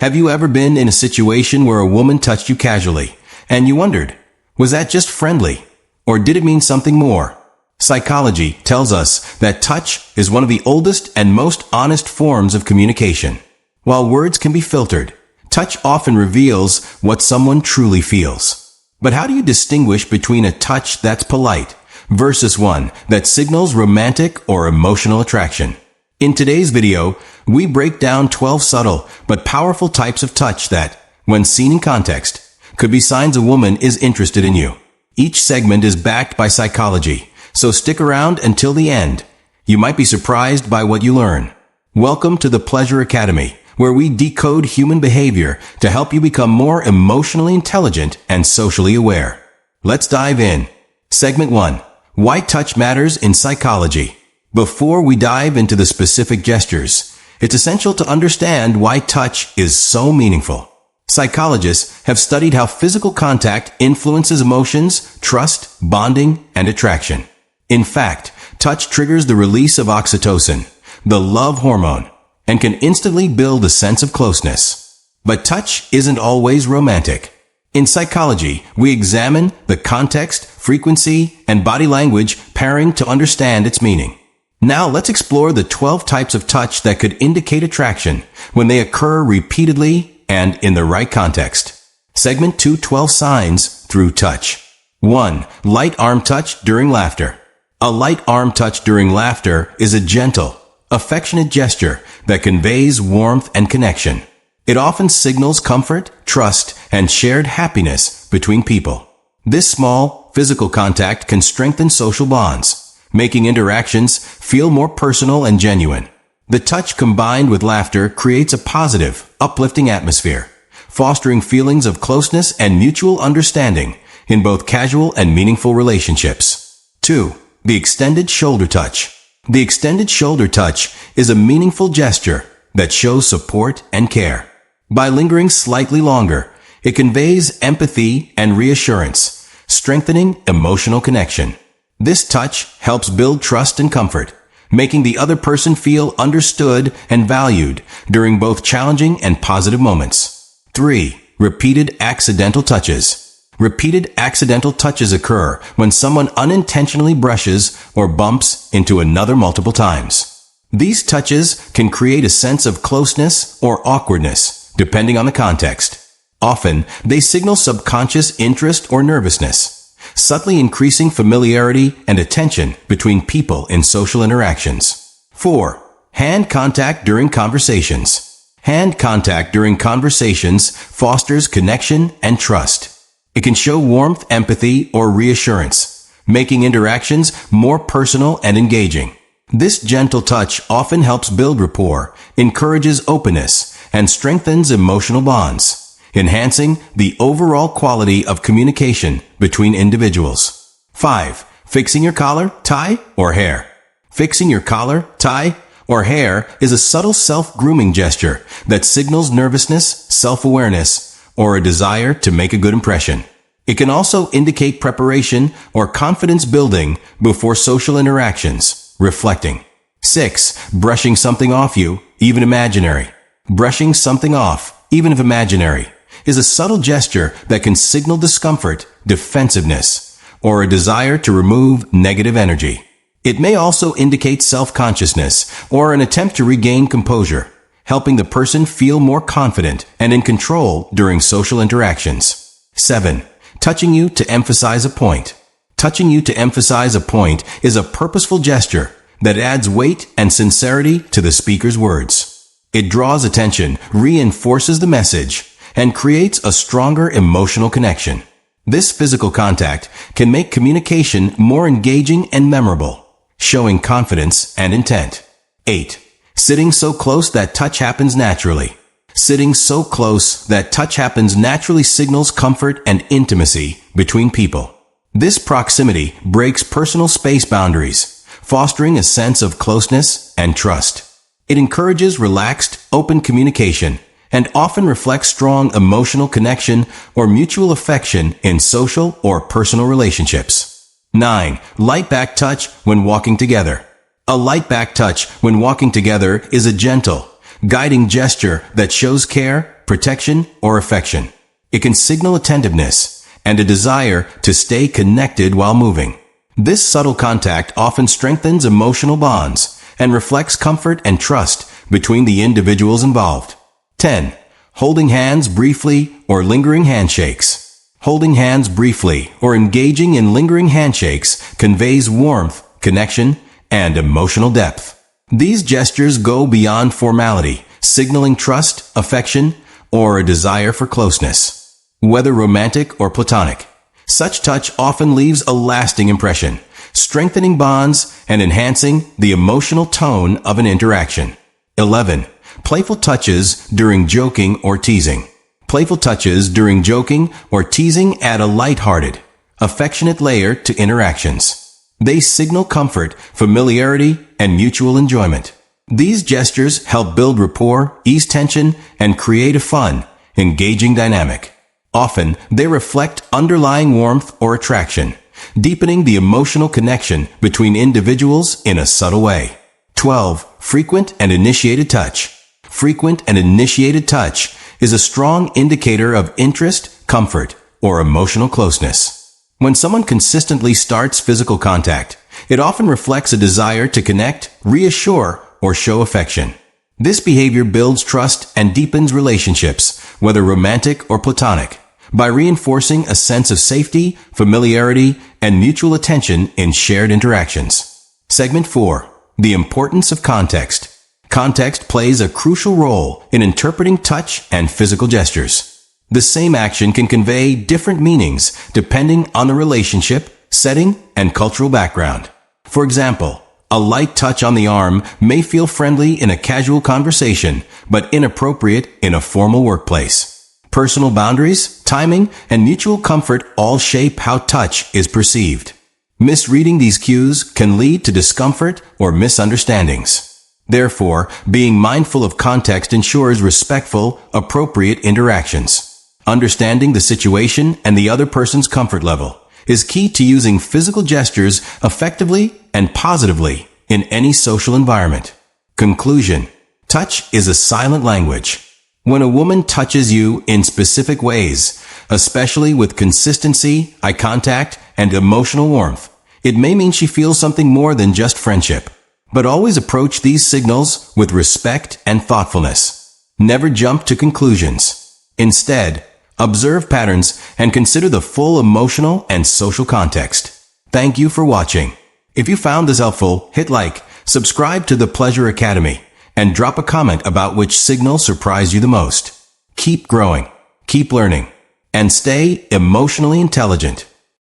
Have you ever been in a situation where a woman touched you casually, and you wondered, was that just friendly, or did it mean something more? Psychology tells us that touch is one of the oldest and most honest forms of communication. While words can be filtered, touch often reveals what someone truly feels. But how do you distinguish between a touch that's polite versus one that signals romantic or emotional attraction? In today's video, we break down 12 subtle but powerful types of touch that, when seen in context, could be signs a woman is interested in you. Each segment is backed by psychology, so stick around until the end. You might be surprised by what you learn. Welcome to the Pleasure Academy, where we decode human behavior to help you become more emotionally intelligent and socially aware. Let's dive in. Segment 1. Why touch matters in psychology. Before we dive into the specific gestures, it's essential to understand why touch is so meaningful. Psychologists have studied how physical contact influences emotions, trust, bonding, and attraction. In fact, touch triggers the release of oxytocin, the love hormone, and can instantly build a sense of closeness. But touch isn't always romantic. In psychology, we examine the context, frequency, and body language pairing to understand its meaning. Now let's explore the 12 types of touch that could indicate attraction when they occur repeatedly and in the right context. Segment 2. 12 signs through touch. 1. Light arm touch during laughter. A light arm touch during laughter is a gentle, affectionate gesture that conveys warmth and connection. It often signals comfort, trust, and shared happiness between people. This small, physical contact can strengthen social bonds, making interactions feel more personal and genuine. The touch combined with laughter creates a positive, uplifting atmosphere, fostering feelings of closeness and mutual understanding in both casual and meaningful relationships. 2. The extended shoulder touch. The extended shoulder touch is a meaningful gesture that shows support and care. By lingering slightly longer, it conveys empathy and reassurance, strengthening emotional connection. This touch helps build trust and comfort, making the other person feel understood and valued during both challenging and positive moments. 3. Repeated accidental touches. Repeated accidental touches occur when someone unintentionally brushes or bumps into another multiple times. These touches can create a sense of closeness or awkwardness, depending on the context. Often, they signal subconscious interest or nervousness, subtly increasing familiarity and attention between people in social interactions. 4. Hand contact during conversations. Hand contact during conversations fosters connection and trust. It can show warmth, empathy, or reassurance, making interactions more personal and engaging. This gentle touch often helps build rapport, encourages openness, and strengthens emotional bonds, enhancing the overall quality of communication between individuals. 5. Fixing your collar, tie, or hair. Fixing your collar, tie, or hair is a subtle self-grooming gesture that signals nervousness, self-awareness, or a desire to make a good impression. It can also indicate preparation or confidence building before social interactions, reflecting. 6. Brushing something off you, even imaginary. Brushing something off, even if imaginary, is a subtle gesture that can signal discomfort, defensiveness, or a desire to remove negative energy. It may also indicate self-consciousness or an attempt to regain composure, helping the person feel more confident and in control during social interactions. 7. Touching you to emphasize a point. Touching you to emphasize a point is a purposeful gesture that adds weight and sincerity to the speaker's words. It draws attention, reinforces the message, and creates a stronger emotional connection. This physical contact can make communication more engaging and memorable, showing confidence and intent. 8. Sitting so close that touch happens naturally. Sitting so close that touch happens naturally signals comfort and intimacy between people. This proximity breaks personal space boundaries, fostering a sense of closeness and trust. It encourages relaxed, open communication, and often reflects strong emotional connection or mutual affection in social or personal relationships. 9. Light back touch when walking together. A light-back touch when walking together is a gentle, guiding gesture that shows care, protection, or affection. It can signal attentiveness and a desire to stay connected while moving. This subtle contact often strengthens emotional bonds and reflects comfort and trust between the individuals involved. 10. Holding hands briefly or lingering handshakes. Holding hands briefly or engaging in lingering handshakes conveys warmth, connection, and emotional depth. These gestures go beyond formality, signaling trust, affection, or a desire for closeness. Whether romantic or platonic, such touch often leaves a lasting impression, strengthening bonds and enhancing the emotional tone of an interaction. 11. Playful touches during joking or teasing. Playful touches during joking or teasing add a lighthearted, affectionate layer to interactions. They signal comfort, familiarity, and mutual enjoyment. These gestures help build rapport, ease tension, and create a fun, engaging dynamic. Often, they reflect underlying warmth or attraction, deepening the emotional connection between individuals in a subtle way. 12. Frequent and initiated touch. Frequent and initiated touch is a strong indicator of interest, comfort, or emotional closeness. When someone consistently starts physical contact, it often reflects a desire to connect, reassure, or show affection. This behavior builds trust and deepens relationships, whether romantic or platonic, by reinforcing a sense of safety, familiarity, and mutual attention in shared interactions. Segment 4. The importance of context. Context plays a crucial role in interpreting touch and physical gestures. The same action can convey different meanings depending on the relationship, setting, and cultural background. For example, a light touch on the arm may feel friendly in a casual conversation, but inappropriate in a formal workplace. Personal boundaries, timing, and mutual comfort all shape how touch is perceived. Misreading these cues can lead to discomfort or misunderstandings. Therefore, being mindful of context ensures respectful, appropriate interactions. Understanding the situation and the other person's comfort level is key to using physical gestures effectively and positively in any social environment. Conclusion. Touch is a silent language. When a woman touches you in specific ways, especially with consistency, eye contact, and emotional warmth, it may mean she feels something more than just friendship. But always approach these signals with respect and thoughtfulness. Never jump to conclusions. Instead, observe patterns and consider the full emotional and social context. Thank you for watching. If you found this helpful, hit like, subscribe to the Pleasure Academy, and drop a comment about which signal surprised you the most. Keep growing, keep learning, and stay emotionally intelligent.